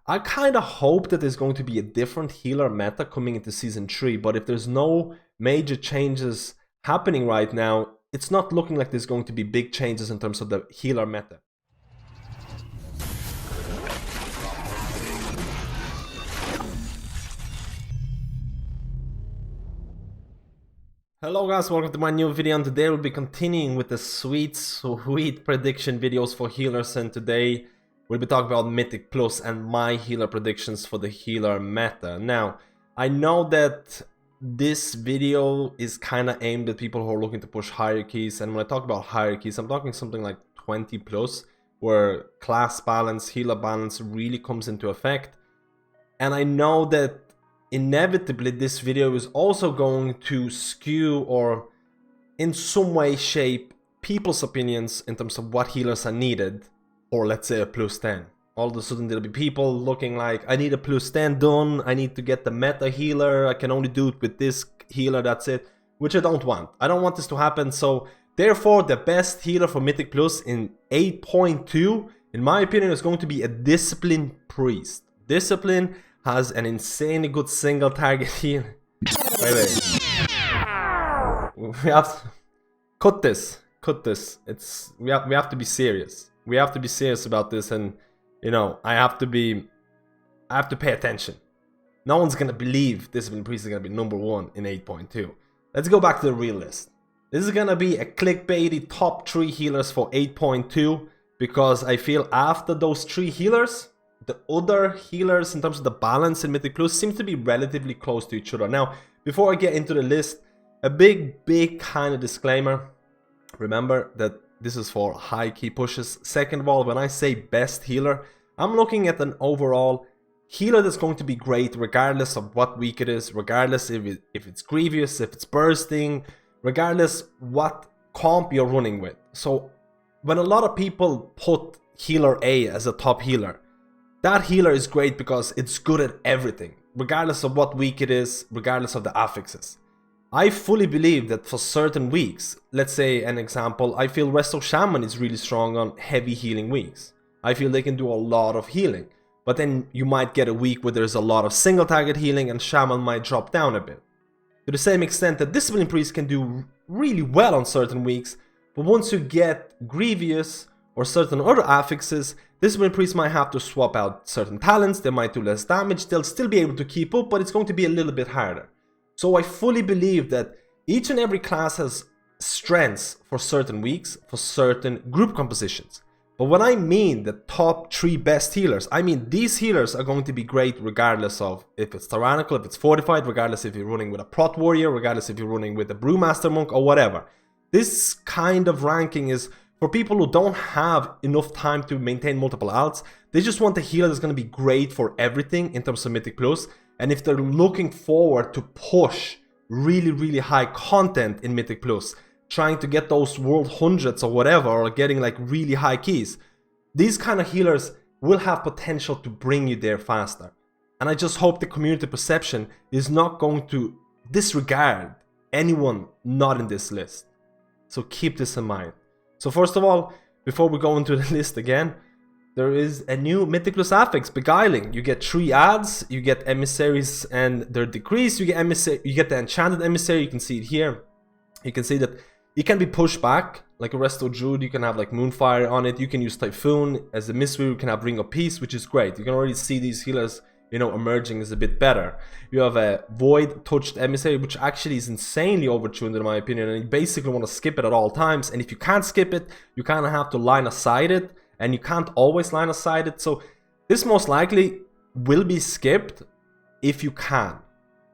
I kind of hope that there's going to be a different healer meta coming into Season 3, but if there's no major changes happening right now, it's not looking like there's going to be big changes in terms of the healer meta. Hello guys, welcome to my new video, and today we'll be continuing with the sweet prediction videos for healers, and today we'll be talking about Mythic Plus and my healer predictions for the healer meta. Now, I know that this video is kind of aimed at people who are looking to push hierarchies, and when I talk about hierarchies, I'm talking something like 20 plus, where class balance, healer balance really comes into effect. And I know that inevitably this video is also going to skew or in some way shape people's opinions in terms of what healers are needed, or let's say a plus 10. All of a sudden there'll be people looking like, I need a plus 10 done, I need to get the meta healer, I can only do it with this healer, that's it, which I don't want. I don't want this to happen, so therefore the best healer for Mythic Plus in 8.2, in my opinion, is going to be a Discipline Priest. Discipline has an insanely good single target heal. Wait. We have to cut this. We have to be serious. We have to be serious about this, and you know, I have to pay attention. No one's gonna believe Discipline Priest is gonna be #1 in 8.2. Let's go back to the real list. This is gonna be a clickbaity top 3 healers for 8.2, because I feel after those 3 healers, the other healers in terms of the balance in Mythic Plus seems to be relatively close to each other. Now, before I get into the list, a big kind of disclaimer. Remember that this is for high key pushes. Second of all, when I say best healer, I'm looking at an overall healer that's going to be great regardless of what week it is, regardless if it's grievous, if it's bursting, regardless what comp you're running with. So when a lot of people put healer A as a top healer, that healer is great because it's good at everything, regardless of what week it is, regardless of the affixes. I fully believe that for certain weeks, let's say an example, I feel Resto Shaman is really strong on heavy healing weeks. I feel they can do a lot of healing, but then you might get a week where there's a lot of single target healing and Shaman might drop down a bit. To the same extent that Discipline Priest can do really well on certain weeks, but once you get Grievous or certain other affixes, Discipline Priest might have to swap out certain talents, they might do less damage, they'll still be able to keep up, but it's going to be a little bit harder. So I fully believe that each and every class has strengths for certain weeks, for certain group compositions. But when I mean the top 3 best healers, I mean these healers are going to be great regardless of if it's tyrannical, if it's fortified, regardless if you're running with a prot warrior, regardless if you're running with a brewmaster monk or whatever. This kind of ranking is for people who don't have enough time to maintain multiple alts. They just want a healer that's going to be great for everything in terms of Mythic Plus. And if they're looking forward to push really high content in Mythic Plus, trying to get those world hundreds or whatever, or getting like really high keys, these kind of healers will have potential to bring you there faster. And I just hope the community perception is not going to disregard anyone not in this list. So keep this in mind. So first of all, before we go into the list again, there is a new Mythic Plus affix, Beguiling. You get 3 ads, you get emissaries and their decrease, you get the enchanted emissary, you can see it here. You can see that it can be pushed back, like a Resto Druid, you can have like Moonfire on it, you can use Typhoon, as a Mistweaver you can have Ring of Peace, which is great. You can already see these healers, you know, emerging is a bit better. You have a Void Touched Emissary, which actually is insanely overtuned in my opinion, and you basically want to skip it at all times. And if you can't skip it, you kind of have to line aside it, and you can't always line aside it. So this most likely will be skipped if you can.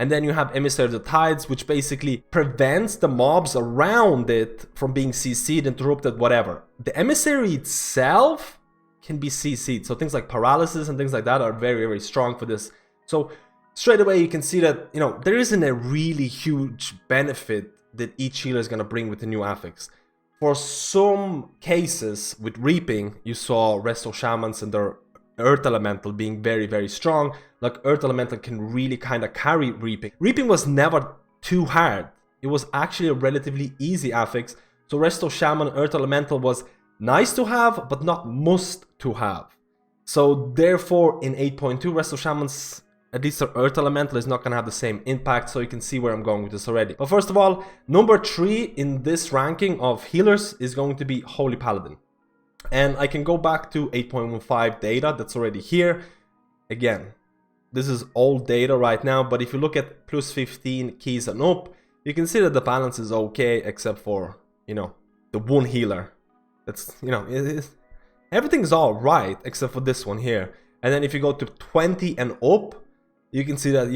And then you have Emissary of the Tides, which basically prevents the mobs around it from being CC'd, interrupted, whatever. The Emissary itself can be CC'd, so things like paralysis and things like that are very strong for this. So straight away you can see that, you know, there isn't a really huge benefit that each healer is going to bring with the new affix. For some cases with Reaping, you saw Resto Shamans and their Earth Elemental being very strong. Like Earth Elemental can really kind of carry Reaping. Reaping was never too hard. It was actually a relatively easy affix. So Resto Shaman Earth Elemental was nice to have, but not must to have. So therefore in 8.2 Resto Shamans, at least their Earth Elemental is not going to have the same impact, so you can see where I'm going with this already. But first of all, number 3 in this ranking of healers is going to be Holy Paladin. And I can go back to 8.15 data that's already here. Again, this is old data right now, but if you look at plus 15 keys and up, you can see that the balance is okay, except for, you know, the one healer. That's, you know, everything's all right, except for this one here. And then if you go to 20 and up, you can see that,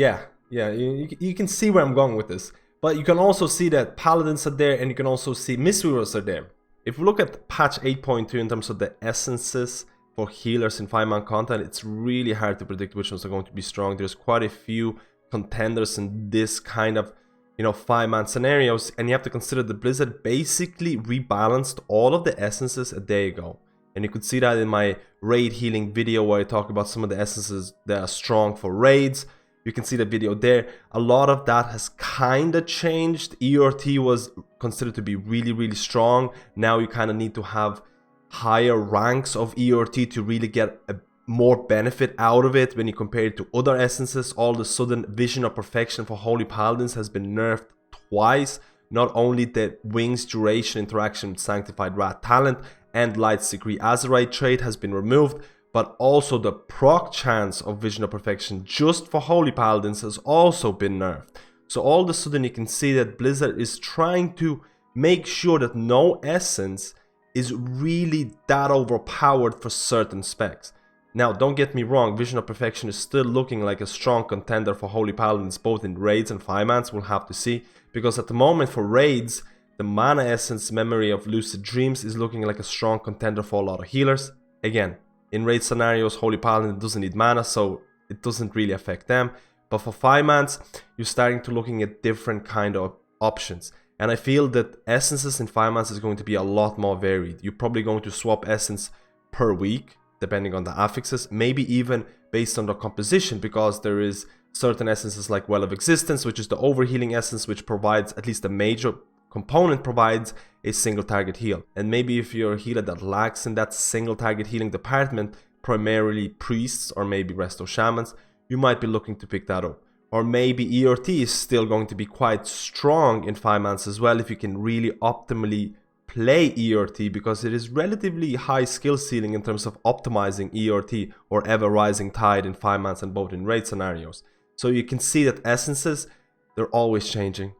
you can see where I'm going with this. But you can also see that Paladins are there, and you can also see Mistweavers are there. If we look at patch 8.2 in terms of the essences for healers in 5-man content, it's really hard to predict which ones are going to be strong. There's quite a few contenders in this kind of, you know, 5-man scenarios, and you have to consider that Blizzard basically rebalanced all of the essences a day ago. And you could see that in my raid healing video where I talk about some of the essences that are strong for raids. You can see the video there. A lot of that has kind of changed. ERT was considered to be really, really strong. Now you kind of need to have higher ranks of ERT to really get a more benefit out of it when you compare it to other essences. All of a sudden, Vision of Perfection for Holy Paladins has been nerfed twice. Not only the Wings duration interaction with Sanctified Wrath Talent and Light's Degree Azerite trait has been removed, but also the proc chance of Vision of Perfection just for Holy Paladins has also been nerfed. So all of a sudden you can see that Blizzard is trying to make sure that no essence is really that overpowered for certain specs. Now, don't get me wrong, Vision of Perfection is still looking like a strong contender for Holy Paladins both in raids and 5-mans. We'll have to see, because at the moment for raids, the Mana Essence Memory of Lucid Dreams is looking like a strong contender for a lot of healers. Again, in raid scenarios, Holy Paladin doesn't need mana, so it doesn't really affect them. But for 5-mans, you're starting to looking at different kind of options. And I feel that essences in 5-mans is going to be a lot more varied. You're probably going to swap essence per week, depending on the affixes, maybe even based on the composition, because there is certain essences like Well of Existence, which is the overhealing essence, which provides, at least a major component provides, a single target heal. And maybe if you're a healer that lacks in that single target healing department, primarily priests or maybe Resto Shamans, you might be looking to pick that up. Or maybe ERT is still going to be quite strong in 5-mans as well if you can really optimally play ERT, because it is relatively high skill ceiling in terms of optimizing ERT or Ever Rising Tide in 5-mans and both in raid scenarios. So you can see that essences, they're always changing.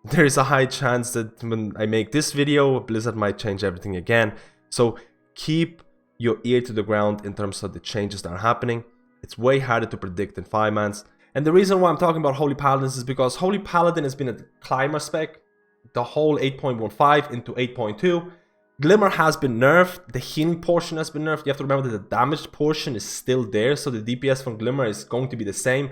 There is a high chance that when I make this video, Blizzard might change everything again. So keep your ear to the ground in terms of the changes that are happening. It's way harder to predict in 5-mans. And the reason why I'm talking about Holy Paladins is because Holy Paladin has been a climber spec the whole 8.15 into 8.2. Glimmer has been nerfed, the healing portion has been nerfed. You have to remember that the damaged portion is still there, so the DPS from Glimmer is going to be the same.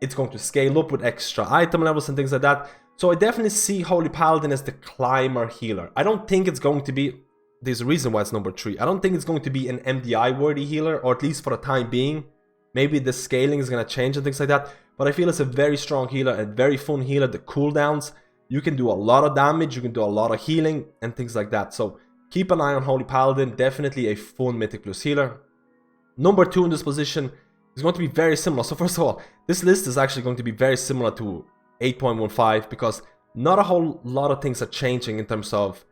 It's going to scale up with extra item levels and things like that. So I definitely see Holy Paladin as the climber healer. I don't think it's going to be, there's a reason why it's number 3. I don't think it's going to be an MDI worthy healer, or at least for the time being. Maybe the scaling is going to change and things like that. But I feel it's a very strong healer, a very fun healer. The cooldowns, you can do a lot of damage, you can do a lot of healing and things like that. So keep an eye on Holy Paladin, definitely a fun Mythic Plus healer. Number 2 in this position is going to be very similar. So first of all, this list is actually going to be very similar to 8.15 because not a whole lot of things are changing in terms of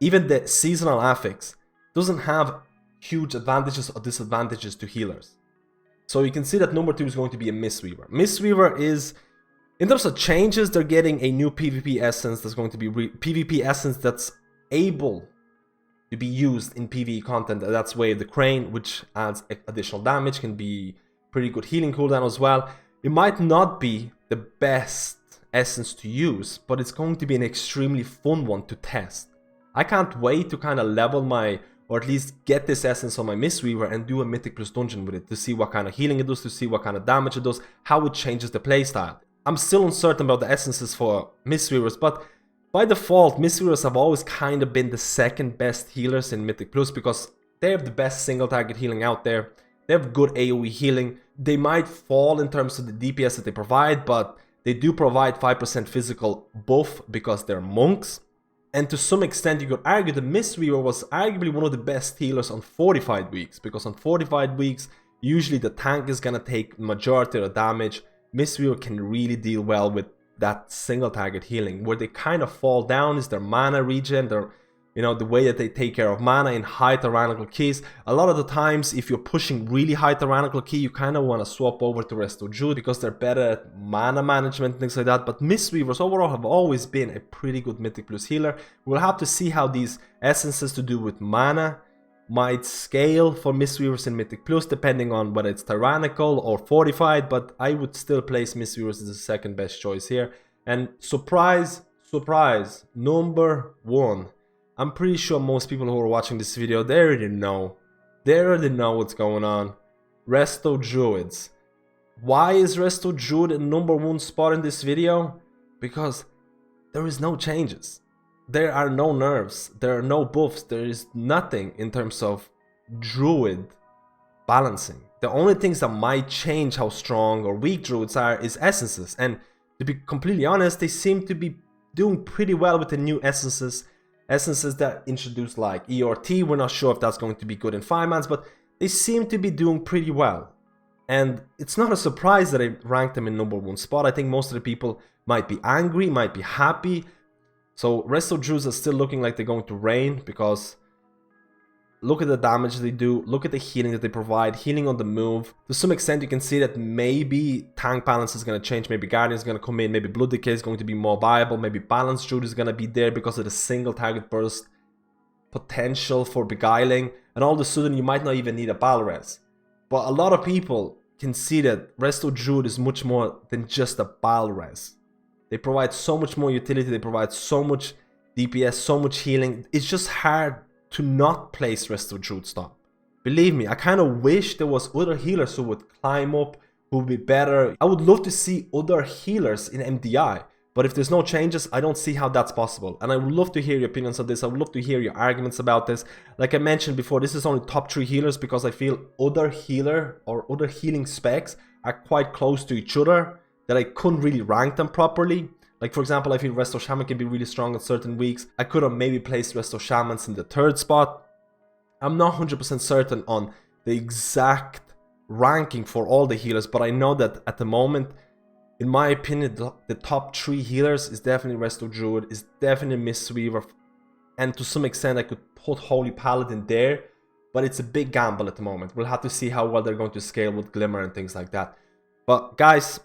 even the seasonal affix doesn't have huge advantages or disadvantages to healers. So you can see that number 2 is going to be a Mistweaver. Mistweaver is, in terms of changes, they're getting a new PvP essence that's going to be PvP essence that's able to be used in PvE content. That's Wave the Crane, which adds additional damage, can be pretty good healing cooldown as well. It might not be the best essence to use, but it's going to be an extremely fun one to test. I can't wait to kind of level my, or at least get this essence on my Mistweaver and do a Mythic Plus dungeon with it to see what kind of healing it does, to see what kind of damage it does, how it changes the playstyle. I'm still uncertain about the essences for Mistweavers, but by default, Mistweavers have always kind of been the second best healers in Mythic Plus because they have the best single target healing out there. They have good AoE healing. They might fall in terms of the DPS that they provide, but they do provide 5% physical buff because they're monks. And to some extent you could argue the Mistweaver was arguably one of the best healers on fortified weeks, because on fortified weeks usually the tank is gonna take majority of the damage. Mistweaver can really deal well with that single target healing. Where they kind of fall down is their mana regen, their, you know, the way that they take care of mana in high tyrannical keys. A lot of the times, if you're pushing really high tyrannical key, you kind of want to swap over to Resto Druid because they're better at mana management and things like that. But Mistweavers overall have always been a pretty good Mythic Plus healer. We'll have to see how these essences to do with mana might scale for Mistweavers in Mythic Plus, depending on whether it's tyrannical or fortified, but I would still place Mistweavers as the second best choice here. And surprise, surprise, number one. I'm pretty sure most people who are watching this video, they already know. They already know what's going on. Resto Druids. Why is Resto Druid in number one spot in this video? Because there is no changes. There are no nerfs, there are no buffs, there is nothing in terms of Druid balancing. The only things that might change how strong or weak Druids are is essences. And to be completely honest, they seem to be doing pretty well with the new essences. Essences that introduce like ERT, we're not sure if that's going to be good in 5-mans, but they seem to be doing pretty well. And it's not a surprise that I ranked them in number one spot. I think most of the people might be angry, might be happy. So Resto Druids are still looking like they're going to reign, because look at the damage they do, look at the healing that they provide, healing on the move. To some extent you can see that maybe tank balance is going to change, maybe Guardian is going to come in, maybe Blood Decay is going to be more viable, maybe Balanced Druid is going to be there because of the single target burst potential for Beguiling, and all of a sudden you might not even need a Bal Res. But a lot of people can see that Resto Druid is much more than just a Bal Res. They provide so much more utility, they provide so much DPS, so much healing. It's just hard to not place Resto Druid stop. Believe me, I kind of wish there was other healers who would climb up, who would be better. I would love to see other healers in MDI. But if there's no changes, I don't see how that's possible. And I would love to hear your opinions on this. I would love to hear your arguments about this. Like I mentioned before, this is only top 3 healers because I feel other healer or other healing specs are quite close to each other, that I couldn't really rank them properly. Like for example, I feel Resto Shaman can be really strong in certain weeks. I could have maybe placed Resto Shamans in the 3rd spot. I'm not 100% certain on the exact ranking for all the healers, but I know that at the moment, in my opinion, the top 3 healers is definitely Resto Druid, is definitely Mistweaver, and to some extent I could put Holy Paladin there, but it's a big gamble at the moment. We'll have to see how well they're going to scale with Glimmer and things like that. But guys,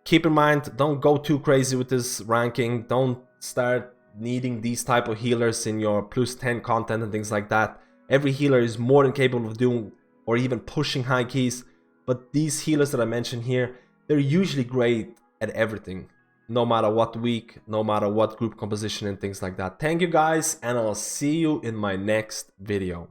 keep in mind, don't go too crazy with this ranking. Don't start needing these type of healers in your plus 10 content and things like that. Every healer is more than capable of doing or even pushing high keys, but these healers that I mentioned here, they're usually great at everything, no matter what week, no matter what group composition and things like that. Thank you guys, and I'll see you in my next video.